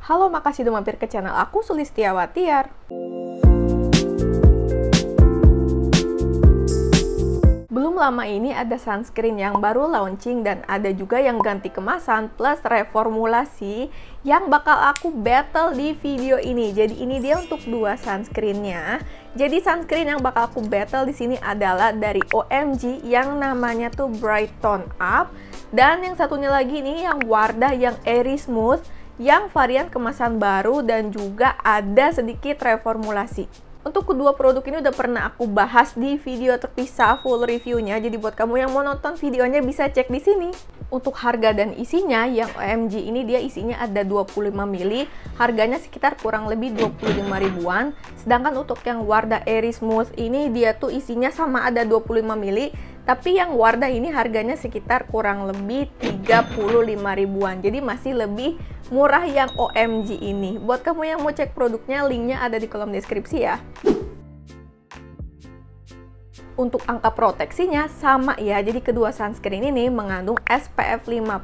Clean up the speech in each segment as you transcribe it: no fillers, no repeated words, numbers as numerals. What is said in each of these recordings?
Halo, makasih udah mampir ke channel aku, Sulistiawatiar. Belum lama ini ada sunscreen yang baru launching dan ada juga yang ganti kemasan plus reformulasi yang bakal aku battle di video ini. Jadi ini dia untuk dua sunscreennya. Jadi sunscreen yang bakal aku battle di sini adalah dari OMG yang namanya tuh Bright Tone Up, dan yang satunya lagi ini yang Wardah yang Airy Smooth yang varian kemasan baru dan juga ada sedikit reformulasi. Untuk kedua produk ini udah pernah aku bahas di video terpisah full reviewnya, jadi buat kamu yang mau nonton videonya bisa cek di sini. Untuk harga dan isinya, yang OMG ini dia isinya ada 25 ml, harganya sekitar kurang lebih 25 ribuan. Sedangkan untuk yang Wardah Airy Smooth ini dia tuh isinya sama ada 25 ml, tapi yang Wardah ini harganya sekitar kurang lebih 35 ribuan. Jadi masih lebih murah yang OMG ini. Buat kamu yang mau cek produknya, linknya ada di kolom deskripsi ya. Untuk angka proteksinya sama ya, jadi kedua sunscreen ini mengandung SPF 50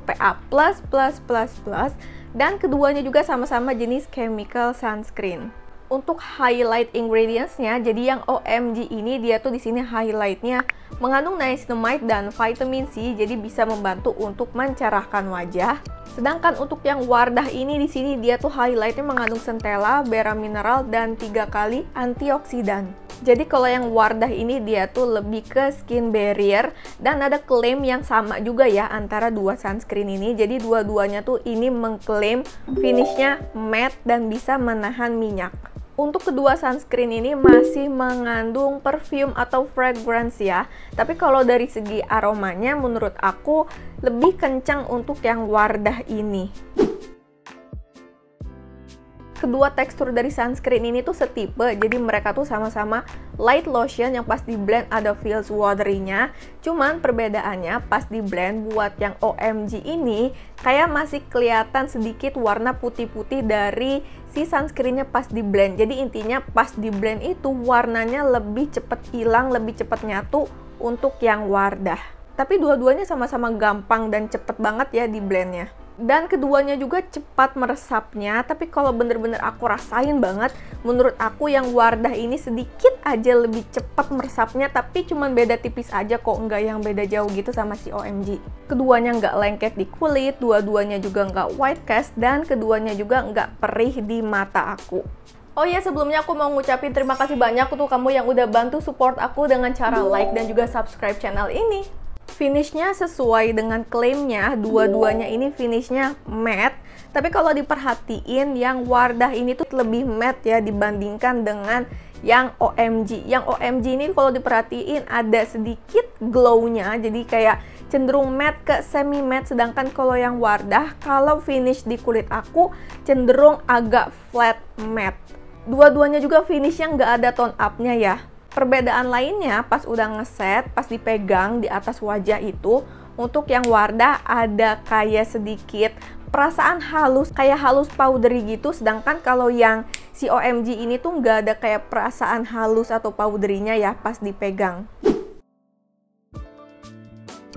PA++++, dan keduanya juga sama-sama jenis chemical sunscreen. Untuk highlight ingredients-nya, jadi yang OMG ini dia tuh di sini highlight-nya mengandung niacinamide dan vitamin C, jadi bisa membantu untuk mencerahkan wajah. Sedangkan untuk yang Wardah ini di sini dia tuh highlight-nya mengandung centella, bera mineral, dan 3 kali antioksidan. Jadi kalau yang Wardah ini dia tuh lebih ke skin barrier, dan ada klaim yang sama juga ya antara dua sunscreen ini. Jadi dua-duanya tuh ini mengklaim finishnya matte dan bisa menahan minyak. Untuk kedua sunscreen ini masih mengandung perfume atau fragrance ya. Tapi kalau dari segi aromanya menurut aku lebih kencang untuk yang Wardah ini. Kedua tekstur dari sunscreen ini tuh setipe, jadi mereka tuh sama-sama light lotion yang pas di blend ada feels watery-nya. Cuman perbedaannya pas di blend buat yang OMG ini kayak masih kelihatan sedikit warna putih-putih dari si sunscreen-nya pas di blend. Jadi intinya pas di blend itu warnanya lebih cepet hilang, lebih cepet nyatu untuk yang Wardah. Tapi dua-duanya sama-sama gampang dan cepet banget ya di blendnya. Dan keduanya juga cepat meresapnya, tapi kalau bener-bener aku rasain banget, menurut aku yang Wardah ini sedikit aja lebih cepat meresapnya, tapi cuman beda tipis aja kok, nggak yang beda jauh gitu sama si OMG. Keduanya nggak lengket di kulit, dua-duanya juga nggak white cast, dan keduanya juga nggak perih di mata aku. Oh iya, sebelumnya aku mau ngucapin terima kasih banyak untuk kamu yang udah bantu support aku dengan cara like dan juga subscribe channel ini. Finishnya sesuai dengan klaimnya, dua-duanya ini finishnya matte. Tapi kalau diperhatiin, yang Wardah ini tuh lebih matte ya dibandingkan dengan yang OMG. Yang OMG ini kalau diperhatiin ada sedikit glow-nya, jadi kayak cenderung matte ke semi matte. Sedangkan kalau yang Wardah, kalau finish di kulit aku cenderung agak flat matte. Dua-duanya juga finishnya nggak ada tone up-nya ya. Perbedaan lainnya pas udah ngeset, pas dipegang di atas wajah itu, untuk yang Wardah ada kayak sedikit perasaan halus, kayak halus powdery gitu. Sedangkan kalau yang si OMG ini tuh nggak ada kayak perasaan halus atau powdery-nya ya pas dipegang.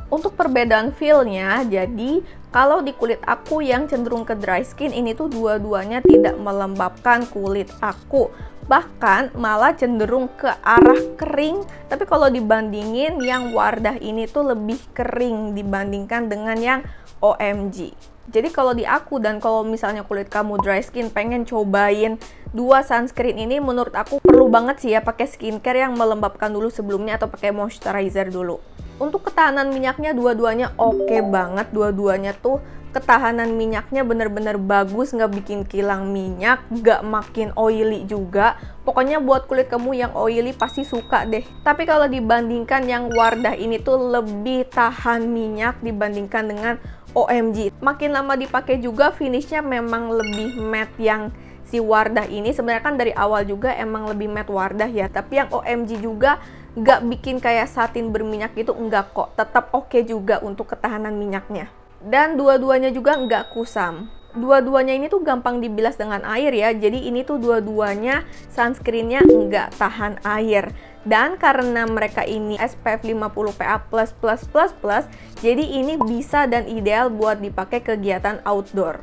Untuk perbedaan feel-nya, jadi kalau di kulit aku yang cenderung ke dry skin, ini tuh dua-duanya tidak melembabkan kulit aku. Bahkan malah cenderung ke arah kering. Tapi kalau dibandingin yang Wardah ini tuh lebih kering dibandingkan dengan yang OMG. Jadi kalau di aku, dan kalau misalnya kulit kamu dry skin pengen cobain dua sunscreen ini, menurut aku perlu banget sih ya pakai skincare yang melembabkan dulu sebelumnya atau pakai moisturizer dulu. Untuk ketahanan minyaknya dua-duanya oke banget. Dua-duanya tuh ketahanan minyaknya bener-bener bagus, nggak bikin kilang minyak, nggak makin oily juga. Pokoknya buat kulit kamu yang oily pasti suka deh. Tapi kalau dibandingkan yang Wardah ini tuh lebih tahan minyak dibandingkan dengan OMG. Makin lama dipakai juga finishnya memang lebih matte yang si Wardah ini. Sebenarnya kan dari awal juga emang lebih matte Wardah ya. Tapi yang OMG juga nggak bikin kayak satin berminyak gitu, enggak kok. Tetap oke juga untuk ketahanan minyaknya. Dan dua-duanya juga nggak kusam. Dua-duanya ini tuh gampang dibilas dengan air ya. Jadi ini tuh dua-duanya sunscreennya nggak tahan air. Dan karena mereka ini SPF 50 PA++++, jadi ini bisa dan ideal buat dipakai kegiatan outdoor.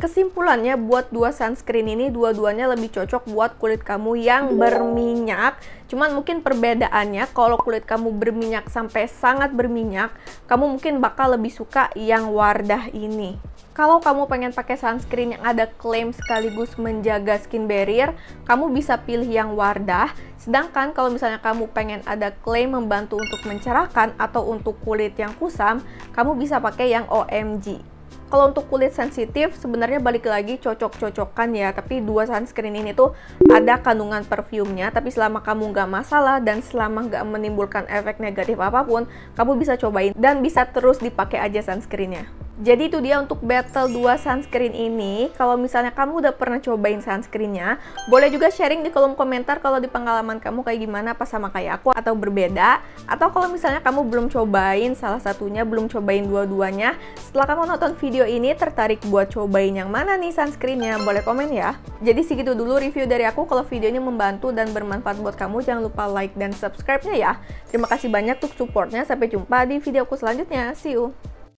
Kesimpulannya, buat dua sunscreen ini dua-duanya lebih cocok buat kulit kamu yang berminyak. Cuman mungkin perbedaannya, kalau kulit kamu berminyak sampai sangat berminyak, kamu mungkin bakal lebih suka yang Wardah ini. Kalau kamu pengen pakai sunscreen yang ada klaim sekaligus menjaga skin barrier, kamu bisa pilih yang Wardah. Sedangkan kalau misalnya kamu pengen ada klaim membantu untuk mencerahkan atau untuk kulit yang kusam, kamu bisa pakai yang OMG. Kalau untuk kulit sensitif, sebenarnya balik lagi cocok-cocokan ya. Tapi dua sunscreen ini tuh ada kandungan perfumnya. Tapi selama kamu nggak masalah dan selama nggak menimbulkan efek negatif apapun, kamu bisa cobain dan bisa terus dipakai aja sunscreennya. Jadi itu dia untuk battle 2 sunscreen ini. Kalau misalnya kamu udah pernah cobain sunscreennya, boleh juga sharing di kolom komentar kalau di pengalaman kamu kayak gimana, apa sama kayak aku atau berbeda. Atau kalau misalnya kamu belum cobain salah satunya, belum cobain dua-duanya, setelah kamu nonton video ini tertarik buat cobain yang mana nih sunscreennya, boleh komen ya. Jadi segitu dulu review dari aku. Kalau videonya membantu dan bermanfaat buat kamu, jangan lupa like dan subscribe-nya ya. Terima kasih banyak untuk supportnya. Sampai jumpa di videoku selanjutnya. See you!